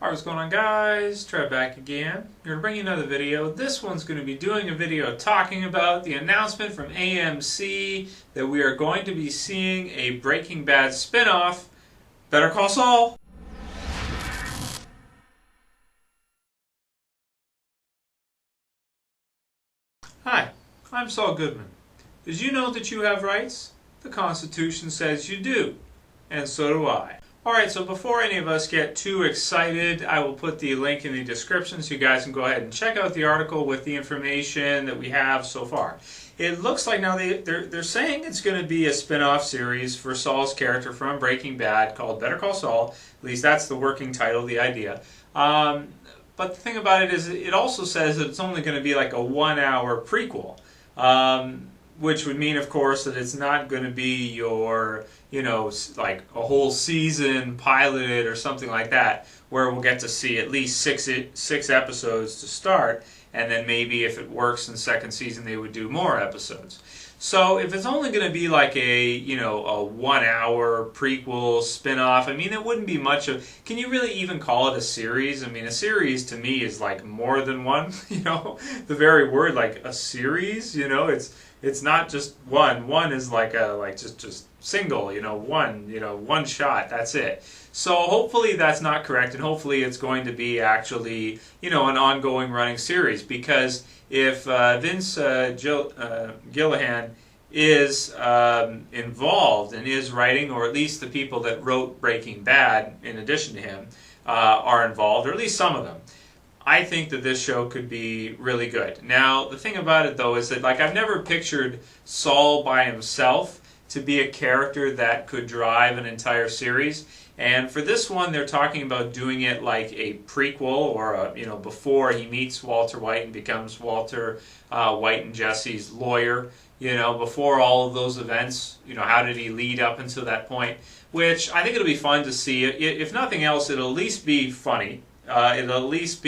Alright, what's going on, guys? Trev back again. We're going to bring you another video. This one's going to be doing a video talking about the announcement from AMC that we are going to be seeing a Breaking Bad spin-off, Better Call Saul. Hi, I'm Saul Goodman. Did you know that you have rights? The Constitution says you do, and so do I. Alright, so before any of us get too excited, I will put the link in the description so you guys can go ahead and check out the article with the information that we have so far. It looks like now they're saying it's going to be a spin-off series for Saul's character from Breaking Bad called Better Call Saul. At least that's the working title, the idea. But the thing about it is it also says that it's only going to be like a 1-hour prequel. Which would mean, of course, that it's not going to be your, like a whole season piloted or something like that, where we'll get to see at least six episodes to start, and then maybe if it works in the second season, they would do more episodes. So if it's only going to be like a 1-hour prequel spin-off, I mean, it wouldn't be much of... Can you really even call it a series? I mean, a series to me is like more than one, the very word, like a series, it's not just one. One is like just single, one shot, that's it. So hopefully that's not correct, and hopefully it's going to be actually, an ongoing running series, because if Vince Gillihan is involved and is writing, or at least the people that wrote Breaking Bad in addition to him are involved, or at least some of them, I think that this show could be really good. Now, the thing about it, though, is that I've never pictured Saul by himself to be a character that could drive an entire series. And for this one, they're talking about doing it like a prequel, or before he meets Walter White and becomes Walter White and Jesse's lawyer. Before all of those events, how did he lead up until that point? Which I think it'll be fun to see. If nothing else, it'll at least be funny. It'll at least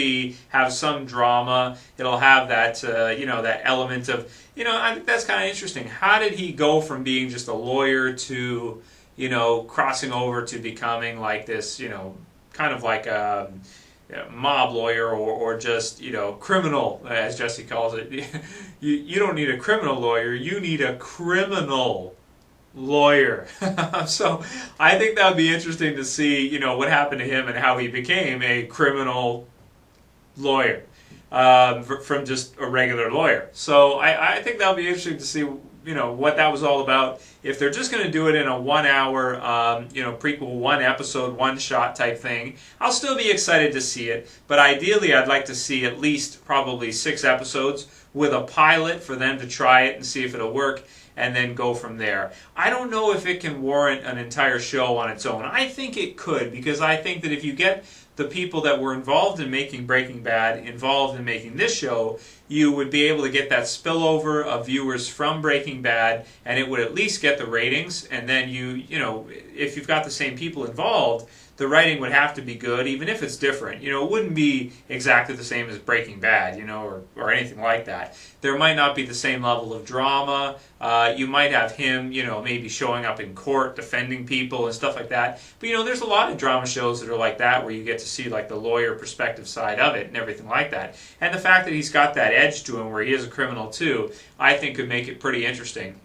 have some drama. It'll have that that element of I think that's kind of interesting. How did he go from being just a lawyer to crossing over to becoming like this kind of like a mob lawyer, or just criminal, as Jesse calls it. You don't need a criminal lawyer. You need a criminal lawyer. So I think that would be interesting to see what happened to him and how he became a criminal lawyer from just a regular lawyer. So I think that would be interesting to see what that was all about. If they're just going to do it in a 1-hour prequel, 1 episode, 1 shot type thing, I'll still be excited to see it, but ideally I'd like to see at least probably 6 episodes with a pilot for them to try it and see if it'll work, and then go from there. I don't know if it can warrant an entire show on its own. I think it could, because I think that if you get the people that were involved in making Breaking Bad involved in making this show, you would be able to get that spillover of viewers from Breaking Bad, and it would at least get the ratings. And then if you've got the same people involved, the writing would have to be good, even if it's different. It wouldn't be exactly the same as Breaking Bad, or anything like that. There might not be the same level of drama. You might have him, maybe showing up in court, defending people and stuff like that. But, there's a lot of drama shows that are like that, where you get to see, like, the lawyer perspective side of it and everything like that. And the fact that he's got that edge to him, where he is a criminal too, I think could make it pretty interesting.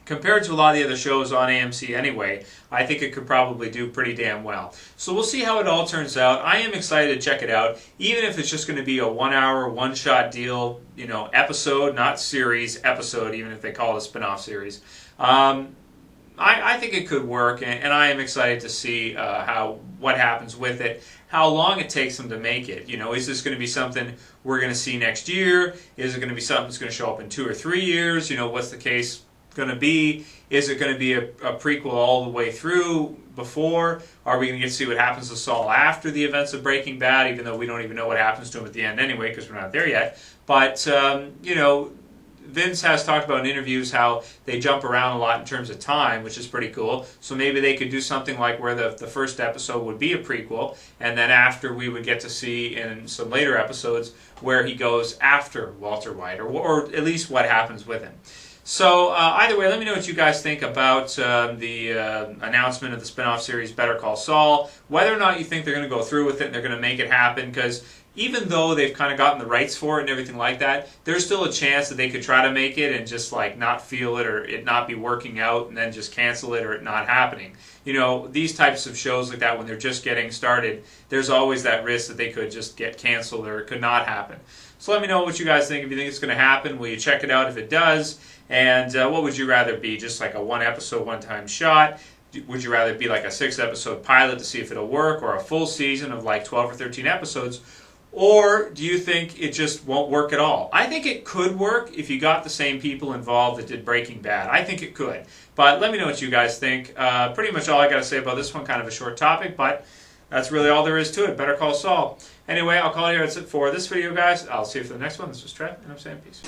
Compared to a lot of the other shows on AMC anyway, I think it could probably do pretty damn well. So we'll see how it all turns out. I am excited to check it out, even if it's just going to be a 1-hour, 1-shot deal, episode, not series, episode, even if they call it a spin-off series. I think it could work, and I am excited to see what happens with it, how long it takes them to make it. Is this going to be something we're going to see next year? Is it going to be something that's going to show up in 2 or 3 years? What's the case going to be? Is it going to be a prequel all the way through before? Are we going to get to see what happens to Saul after the events of Breaking Bad, even though we don't even know what happens to him at the end anyway, because we're not there yet? But, Vince has talked about in interviews how they jump around a lot in terms of time, which is pretty cool. So maybe they could do something like where the first episode would be a prequel, and then after we would get to see in some later episodes where he goes after Walter White, or at least what happens with him. So either way, let me know what you guys think about the announcement of the spinoff series Better Call Saul, whether or not you think they're going to go through with it and they're going to make it happen, because even though they've kind of gotten the rights for it and everything like that, there's still a chance that they could try to make it and just like not feel it or it not be working out and then just cancel it or it not happening. You know, these types of shows like that, when they're just getting started, there's always that risk that they could just get canceled or it could not happen. So let me know what you guys think. If you think it's going to happen, will you check it out if it does? And what would you rather be? Just like a one-episode, one-time shot? Would you rather be like a 6-episode pilot to see if it'll work, or a full season of like 12 or 13 episodes? Or do you think it just won't work at all? I think it could work if you got the same people involved that did Breaking Bad. I think it could. But let me know what you guys think. Pretty much all I got to say about this one, kind of a short topic, but that's really all there is to it. Better Call Saul. Anyway, I'll call it here. That's it for this video, guys. I'll see you for the next one. This was Trev, and I'm saying peace.